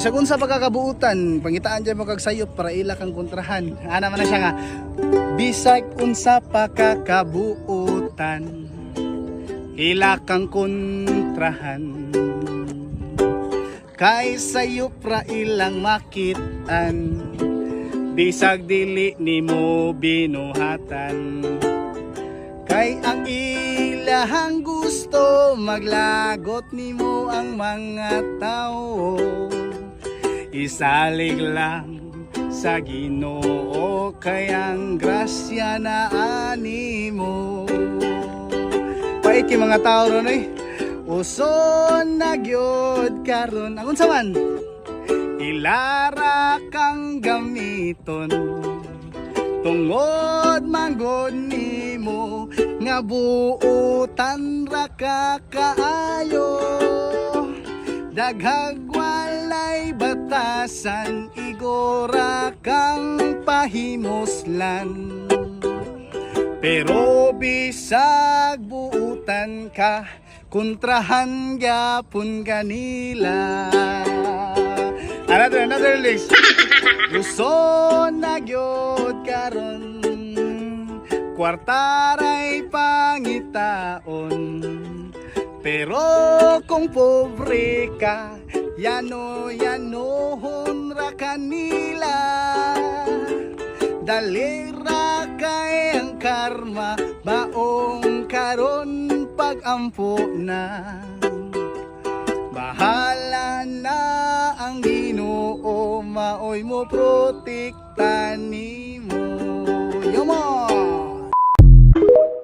Bisag unsa pagkakabuutan, pangitaan dyan mo kag sayop para ila kang kontrahan. Ana man na siya nga. Bisag unsa pagkakabuutan, ila kang kontrahan. Kay sayop ra ilang makitan, bisag dili nimo binuhatan. Kay ang ilahang gusto, maglagot nimo ang mga tao. Isalig lang sa Ginoo, kay ang grasya na animo. Paiki mga tao ron eh, uson na gyud karon. Ang unsa man, ilara kang gamiton, tungod manggod nimo nga buutan ra ka kaayo. Daghag walay batasan, igora kang pahimoslan. Pero bisag buutan ka, kontrahan gyapon kanila. Another lyrics. Luson na gyud karon, kwartaray pangitaon. Pero kung pobre ka, yano-yanohon ra kanila. Dalira kay ang karma, baong karon pag-ampo na. Bahala na ang Ginoo, maoy mo protektahan nimo. Yo mo!